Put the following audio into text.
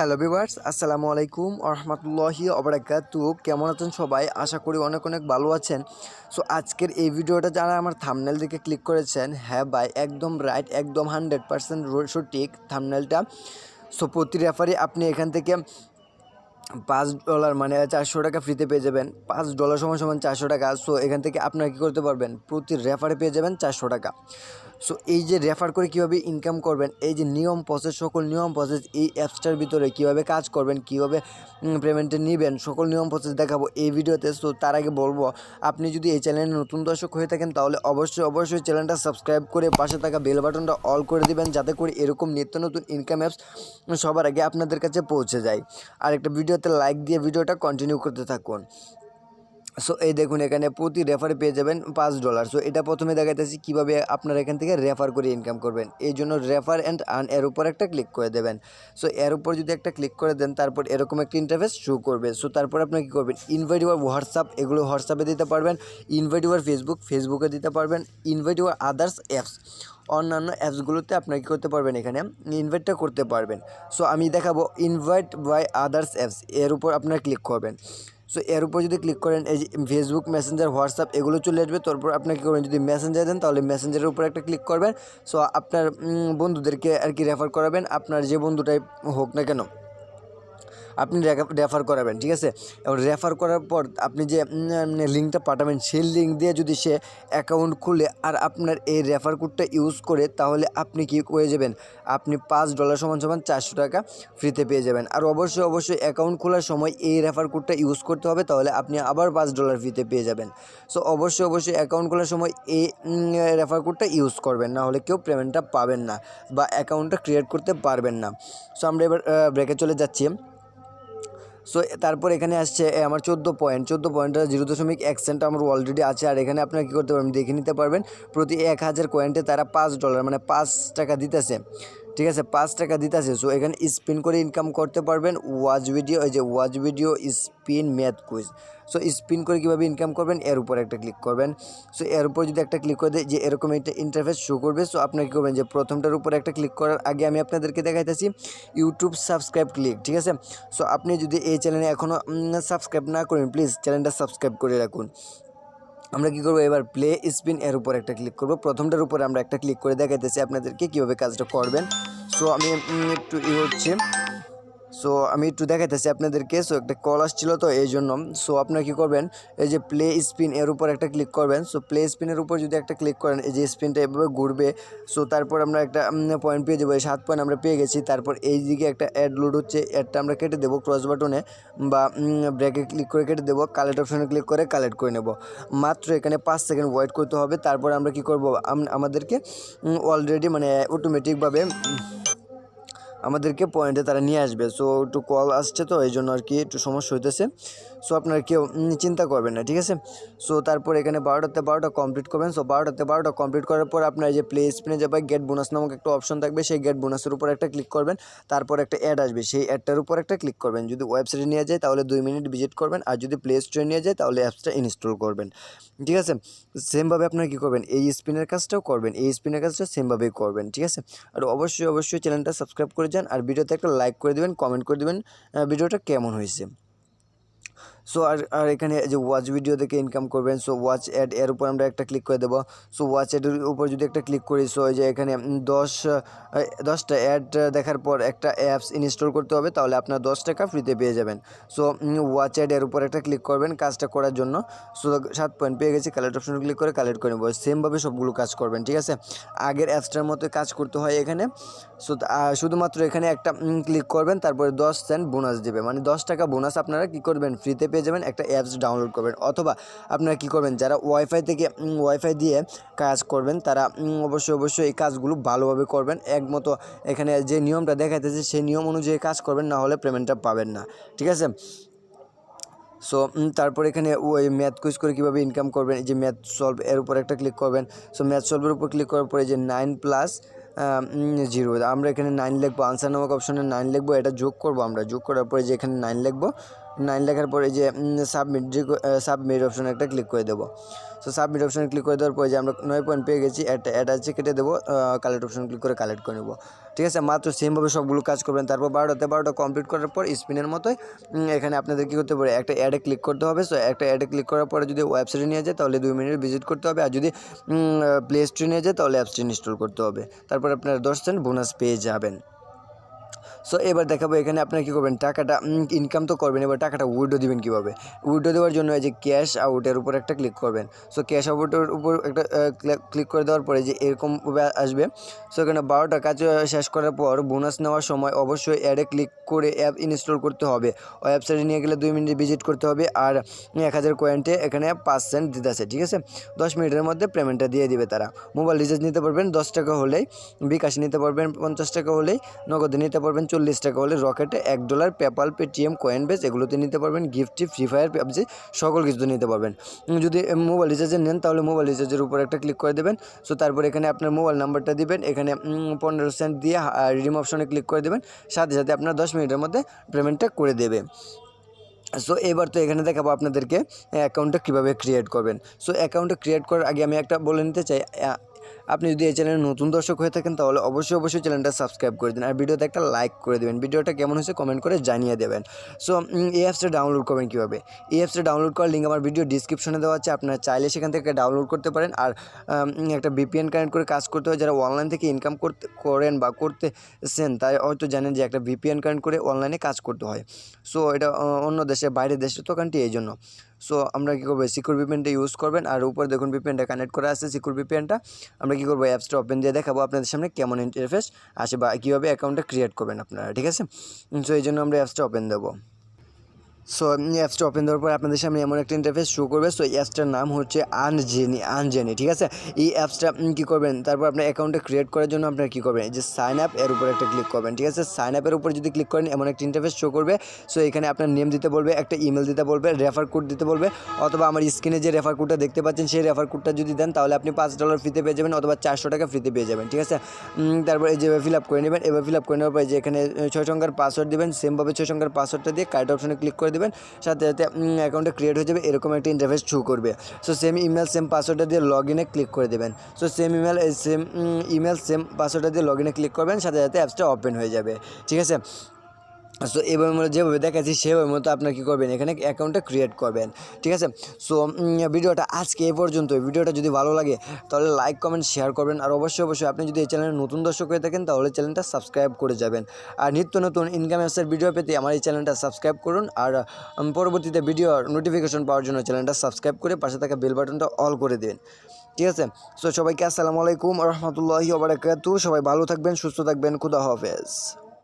Hello viewers, আসসালামু আলাইকুম ওয়া রাহমাতুল্লাহি ওয়া বারাকাতুহু। কেমন আছেন সবাই? আশা করি অনেক অনেক ভালো আছেন। সো আজকের এই ভিডিওটা যারা আমার থাম্বনেল দেখে ক্লিক করেছেন, হ্যাঁ ভাই, একদম রাইট, একদম 100% সঠিক থাম্বনেলটা। সো প্রতি রেফারি আপনি এখান থেকে $5 মানে $400 ফ্রিতে পেয়ে যাবেন। $5 সমান $400। সো এখান থেকে আপনারা কী করতে পারবেন, প্রতি রেফারে পেয়ে যাবেন $400। সো এই যে রেফার করে কীভাবে ইনকাম করবেন, এই যে নিয়ম প্রসেস, সকল নিয়ম প্রসেস এই অ্যাপসটার ভিতরে কীভাবে কাজ করবেন, কীভাবে পেমেন্টে নেবেন, সকল নিয়ম প্রসেস দেখাবো এই ভিডিওতে। সো তার আগে বলবো, আপনি যদি এই চ্যানেলে নতুন দর্শক হয়ে থাকেন তাহলে অবশ্যই চ্যানেলটা সাবস্ক্রাইব করে পাশে থাকা বেল বাটনটা অল করে দিবেন, যাতে করে এরকম নিত্য নতুন ইনকাম অ্যাপস সবার আগে আপনাদের কাছে পৌঁছে যায়। আর একটা ভিডিওতে লাইক দিয়ে ভিডিওটা কন্টিনিউ করতে থাকুন। সো এই দেখুন, এখানে প্রতি রেফারে পেয়ে যাবেন $5। সো এটা প্রথমে দেখাইতেছি কীভাবে আপনারা এখান থেকে রেফার করে ইনকাম করবেন। এই জন্য রেফার অ্যান্ড আর্ন এর উপর একটা ক্লিক করে দেবেন। সো এর উপর যদি একটা ক্লিক করে দেন, তারপর এরকম একটা ইন্টারফেস শো করবে। সো তারপর আপনারা কী করবেন, ইনভাইট ইউর হোয়াটসঅ্যাপ, এগুলো হোয়াটসঅ্যাপে দিতে পারবেন। ইনভাইট ইউর ফেসবুকে দিতে পারবেন। ইনভাইট ইউর আদার্স অ্যাপস, অন্যান্য অ্যাপসগুলোতে আপনারা কী করতে পারবেন, এখানে ইনভাইটটা করতে পারবেন। সো আমি দেখাবো ইনভাইট বাই আদার্স অ্যাপস, এর উপর আপনারা ক্লিক করবেন। সো এর উপর যদি ক্লিক করেন, এই যে ফেসবুক, মেসেঞ্জার, হোয়াটসঅ্যাপ এগুলো চলে আসবে। তারপর আপনি কী করবেন, যদি মেসেঞ্জার দেন তাহলে মেসেঞ্জারের উপর একটা ক্লিক করবেন। সো আপনার বন্ধুদেরকে আর কি রেফার করাবেন, আপনার যে বন্ধুটাই হোক না কেন আপনি রেফার করাবেন, ঠিক আছে। এবং রেফার করার পর আপনি যে লিঙ্কটা পাঠাবেন, সেই লিঙ্ক দিয়ে যদি সে অ্যাকাউন্ট খুলে আর আপনার এই রেফার কোডটা ইউজ করে, তাহলে আপনি কি হয়ে যাবেন, আপনি $5 সমান $400 ফ্রিতে পেয়ে যাবেন। আর অবশ্যই অ্যাকাউন্ট খোলার সময় এই রেফার কোডটা ইউজ করতে হবে, তাহলে আপনি আবার $5 ফ্রিতে পেয়ে যাবেন। সো অবশ্যই অ্যাকাউন্ট খোলার সময় এই রেফার কোডটা ইউজ করবেন, না হলে কেউ পেমেন্টটা পাবেন না বা অ্যাকাউন্টটা ক্রিয়েট করতে পারবেন না। সো আমরা এবার ব্রেকে চলে যাচ্ছি। সো তারপর এখানে আসছে আমার 14 পয়েন্টটা 0.1 সেন্ট আমার অলরেডি আছে। আর এখানে আপনারা কী করতে পারবেন, দেখে নিতে পারবেন প্রতি 1000 কয়েন্টে তারা $5 মানে $5 দিতেছে, ঠিক আছে, $5 দিতেছে। সো এখানে স্পিন করে ইনকাম করতে পারবেন। ওয়াচ ভিডিও, এই যে watch video, spin, math quiz. So spin করে কীভাবে ইনকাম করবেন, এর উপর একটা ক্লিক করবেন। সো এর উপর যদি একটা ক্লিক করে দেয়, যে এরকম একটা ইন্টারফেস শো করবে। সো আপনারা কী করবেন, যে প্রথমটার উপর একটা ক্লিক করার আগে আমি আপনাদেরকে দেখাইতেছি ইউটিউব সাবস্ক্রাইব ক্লিক, ঠিক আছে। সো আপনি যদি এই চ্যানেলে এখনও সাবস্ক্রাইব না করেন, প্লিজ চ্যানেলটা সাবস্ক্রাইব করে রাখুন। আমরা কী করবো, এবার প্লে স্পিন এর উপর একটা ক্লিক করব। প্রথমটার উপরে আমরা একটা ক্লিক করে দেখাইতেছি আপনাদেরকে কীভাবে কাজটা করবেন। সো আমি একটু দেখাইতেছি আপনাদেরকে। সো একটা কল আসছিল, তো এই জন্য। সো আপনারা কী করবেন, এই যে প্লে স্পিন এর উপর একটা ক্লিক করবেন। সো প্লে স্পিনের উপর যদি একটা ক্লিক করেন, এই যে স্পিনটা এভাবে ঘুরবে। সো তারপর আমরা একটা পয়েন্ট পেয়ে যাবো, 7 পয়েন্ট আমরা পেয়ে গেছি। তারপর এই দিকে একটা অ্যাড লোড হচ্ছে, অ্যাডটা আমরা কেটে দেবো ক্রস বাটনে বা ব্রেকে ক্লিক করে কেটে দেবো। কালেক্ট অপশনে ক্লিক করে কালেক্ট করে নেব। মাত্র এখানে 5 সেকেন্ড ওয়েট করতে হবে। তারপর আমরা কী করবো, আমাদেরকে অলরেডি মানে অটোমেটিকভাবে আমাদেরকে পয়েন্টে তারা নিয়ে আসবে। সো একটু কল আসছে, তো এই জন্য আর কি একটু সমস্যা হইতেছে। সো আপনারা কেউ চিন্তা করবেন না, ঠিক আছে। সো তারপর এখানে 12টা কমপ্লিট করবেন। সো 12টা কমপ্লিট করার পর আপনার যে প্লে স্পিনে যাবে, গেট বোনাস নামক একটা অপশন থাকবে, সেই গেট বোনাসের উপর একটা ক্লিক করবেন। তারপর একটা অ্যাড আসবে, সেই অ্যাডটার উপর একটা ক্লিক করবেন। যদি ওয়েবসাইটে নিয়ে যায় তাহলে 2 মিনিট ভিজিট করবেন, আর যদি প্লে স্টোরে নিয়ে যায় তাহলে অ্যাপসটা ইনস্টল করবেন, ঠিক আছে। সেমভাবে আপনারা কী করবেন, এই স্পিনের কাজটাও করবেন, এই স্পিনের কাজটা সেমভাবেই করবেন, ঠিক আছে। আর অবশ্যই চ্যানেলটা সাবস্ক্রাইব করে যান, আর ভিডিওতে একটা লাইক করে দেবেন, কমেন্ট করে দেবেন ভিডিওটা কেমন হয়েছে। সো আর এখানে যে ওয়াচ ভিডিও থেকে ইনকাম করবেন। সো ওয়াচ অ্যাড এর উপর আমরা একটা ক্লিক করে দেবো। সো ওয়াচ অ্যাডের উপর যদি একটা ক্লিক করি, সো এই যে এখানে 10টা অ্যাড দেখার পর একটা অ্যাপস ইনস্টল করতে হবে, তাহলে আপনার $10 ফ্রিতে পেয়ে যাবেন। সো ওয়াচ অ্যাড এর উপর একটা ক্লিক করবেন কাজটা করার জন্য। সো 7 পয়েন্ট পেয়ে গেছি, কালেক্ট অপশনে ক্লিক করে কালেক্ট করে নেবো। সেমভাবে সবগুলো কাজ করবেন, ঠিক আছে। আগের অ্যাপসটার মতো কাজ করতে হয় এখানে। সো শুধুমাত্র এখানে একটা ক্লিক করবেন, তারপরে 10 সেন্ট বোনাস দেবে, মানে $10 বোনাস আপনারা কী করবেন, ফ্রিতে পেয়ে যাবেন। একটা অ্যাপস ডাউনলোড করবেন, অথবা আপনারা কী করবেন, যারা ওয়াইফাই দিয়ে কাজ করবেন, তারা অবশ্যই এই কাজগুলো ভালোভাবে করবেন। একমতো এখানে যে নিয়মটা দেখাইতেছে সেই নিয়ম অনুযায়ী কাজ করবেন, না হলে পেমেন্টটা পাবেন না, ঠিক আছে। সো তারপর এখানে ওই ম্যাথ কুইজ করে কীভাবে ইনকাম করবেন, এই যে ম্যাথ সলভ এর উপর একটা ক্লিক করবেন। সো ম্যাথ সলভের উপর ক্লিক করার পরে যে 9 + 0, আমরা এখানে 9 লিখবো, আনসার নামক অপশনে 9 লিখবো, এটা যোগ করবো। আমরা যোগ করার পরে যে এখানে 9 লিখবো, 9 লেখার পরে যে সাবমিট অপশনে একটা ক্লিক করে দেবো। সো সাবমিট অপশনে ক্লিক করে দেওয়ার পরে যে আমরা 9 পয়েন্ট পেয়ে গেছি, অ্যাড আছে কেটে দেবো, কালেক্ট অপশন ক্লিক করে কালেক্ট করে নেবো। ঠিক আছে, মাত্র সেমভাবে সবগুলো কাজ করবেন। তারপর 12টা কমপ্লিট করার পর স্পিনের মতোই এখানে আপনাদের কী করতে পারে, একটা অ্যাডে ক্লিক করতে হবে। সো একটা অ্যাডে ক্লিক করার পরে যদি ওয়েবসাইটে নিয়ে যায় তাহলে 2 মিনিট ভিজিট করতে হবে, আর যদি প্লে স্টোরে নিয়ে যায় তাহলে অ্যাপসটি ইনস্টল করতে হবে। তারপর আপনারা 10 সেন্ট বোনাস পেয়ে যাবেন। সো এবার দেখাবো এখানে আপনারা কী করবেন, টাকাটা ইনকাম তো করবেন, এবার টাকাটা উইথড্র দিবেন কীভাবে। উইথড্র দেওয়ার জন্য এই যে ক্যাশ আউটের উপর একটা ক্লিক করবেন। সো ক্যাশ আউটের উপর একটা ক্লিক করে দেওয়ার পরে যে এরকমভাবে আসবে। সো এখানে 12টা কাজ শেষ করার পর বোনাস নেওয়ার সময় অবশ্যই অ্যাডে ক্লিক করে অ্যাপ ইনস্টল করতে হবে। ওয়েবসাইটে নিয়ে গেলে 2 মিনিট ভিজিট করতে হবে, আর 1000 কয়েন্টে এখানে 5 সেন্ট দিতেছে। ঠিক আছে, 10 মিনিটের মধ্যে পেমেন্টটা দিয়ে দিবে তারা। মোবাইল রিচার্জ নিতে পারবেন 10 টাকা হলেই, বিকাশ নিতে পারবেন 50 টাকা হলেই, নগদে নিতে পারবেন 40 টাকা হলে, রকেটে $1, পেপাল, পেটিএম, কয়েনবেস এগুলোতে নিতে পারবেন, গিফটি, ফ্রি ফায়ার, পাবজি সকল কিছুতে নিতে পারবেন। যদি মোবাইল রিচার্জে নেন তাহলে মোবাইল রিচার্জের উপর একটা ক্লিক করে দেবেন। সো তারপর এখানে আপনার মোবাইল নাম্বারটা দিবেন, এখানে 15 সেন্ট দিয়ে রিডিম অপশনে ক্লিক করে দেবেন, সাথে সাথে আপনার 10 মিনিটের মধ্যে পেমেন্টটা করে দেবে। সো এবার তো এখানে দেখাবো আপনাদেরকে অ্যাকাউন্টটা কীভাবে ক্রিয়েট করবেন। সো অ্যাকাউন্টটা ক্রিয়েট করার আগে আমি একটা বলে নিতে চাই, আপনি যদি এই চ্যানেলে নতুন দর্শক হয়ে থাকেন তাহলে অবশ্যই চ্যানেলটা সাবস্ক্রাইব করে দিন, আর ভিডিওতে একটা লাইক করে দেবেন, ভিডিওটা কেমন হয়েছে কমেন্ট করে জানিয়ে দেবেন। সো এই অ্যাপসটা ডাউনলোড করবেন কীভাবে, এই অ্যাপসটা ডাউনলোড করার লিঙ্ক আমার ভিডিও ডিসক্রিপশনে দেওয়া আছে, আপনারা চাইলে সেখান থেকে ডাউনলোড করতে পারেন। আর একটা ভিপিএন কানেক্ট করে কাজ করতে হয়, যারা অনলাইন থেকে ইনকাম করেন বা করতেছেন তাই হয়তো জানেন যে একটা ভিপিএন কানেক্ট করে অনলাইনে কাজ করতে হয়। সো এটা অন্য দেশে, বাইরের দেশের দোকানটি এই জন্য। সো আমরা কী করবো, সিকিউর ভিপিএনটা ইউজ করবেন, আর উপরে দেখুন ভিপিএনটা কানেক্ট করা আছে, সিকিউর ভিপিএনটা। আমরা কী করবো, অ্যাপসটা ওপেন দিয়ে দেখাবো আপনাদের সামনে কেমন ইন্টারফেস আসে বা কীভাবে অ্যাকাউন্টটা ক্রিয়েট করবেন আপনারা। ঠিক আছে, সো এই জন্য আমরা অ্যাপসটা ওপেন দেবো। সো অ্যাপসটা ওপেন দেওয়ার পর আপনাদের সামনে এমন একটা ইন্টারফেস শো করবে। সো এই অ্যাপসটার নাম হচ্ছে আনজেনি। ঠিক আছে, এই অ্যাপসটা কী করবেন, তারপর আপনার অ্যাকাউন্টটা ক্রিয়েট করার জন্য আপনারা কী করবেন, এই যে সাইন আপ এর উপর একটা ক্লিক করবেন। ঠিক আছে, সাইন আপের উপর যদি ক্লিক করেন এমন একটা ইন্টারফেস শো করবে। সো এখানে আপনার নেম দিতে বলবে, একটা ইমেল দিতে বলবে, রেফার কোড দিতে বলবে, অথবা আমার স্ক্রিনে যে রেফার কোডটা দেখতে পাচ্ছেন সেই রেফার কোডটা যদি দেন তাহলে আপনি $5 ফ্রিতে পেয়ে যাবেন, অথবা 400 টাকা ফ্রিতে পেয়ে যাবেন। ঠিক আছে, তারপর এই যে ফিল আপ করে নেবেন। এবার ফিল আপ করে নেওয়ার পরে যে এখানে 6 সংখ্যার পাসওয়ার্ড দেবেন, সেমভাবে 6 সংখ্যার পাসওয়ার্ডটা দিয়ে কারেক্ট অপশনে ক্লিক করে দেবেন, সাথে সাথে অ্যাকাউন্টটা ক্রিয়েট হয়ে যাবে, এরকম একটা ইন্টারফেস শো করবে। সো সেম ইমেল সেম পাসওয়ার্ডটা দিয়ে লগ ইনে ক্লিক করে দেবেন। সো সেম ইমেল সেম পাসওয়ার্ডটা দিয়ে লগ ইনে ক্লিক করবেন, সাথে সাথে অ্যাপসটা ওপেন হয়ে যাবে। ঠিক আছে, সো এভাবে আমরা যেভাবে দেখাচ্ছি সেভাবে মতো আপনার কী করবেন, এখানে অ্যাকাউন্টটা ক্রিয়েট করবেন। ঠিক আছে, সো ভিডিওটা আজকে এই পর্যন্ত। ভিডিওটা যদি ভালো লাগে তাহলে লাইক কমেন্ট শেয়ার করবেন, আর অবশ্যই আপনি যদি এই চ্যানেলের নতুন দর্শক হয়ে থাকেন তাহলে চ্যানেলটা সাবস্ক্রাইব করে যাবেন। আর নিত্য নতুন ইনকাম অ্যাপসের ভিডিও পেতে আমার এই চ্যানেলটা সাবস্ক্রাইব করুন, আর পরবর্তীতে ভিডিওর নোটিফিকেশন পাওয়ার জন্য চ্যানেলটা সাবস্ক্রাইব করে পাশে থাকা বেল বাটনটা অল করে দিন। ঠিক আছে, সো সবাইকে আসসালামু আলাইকুম ওয়া রাহমাতুল্লাহি ওয়া বারাকাতুহু। সবাই ভালো থাকবেন, সুস্থ থাকবেন, খুদা হাফেজ।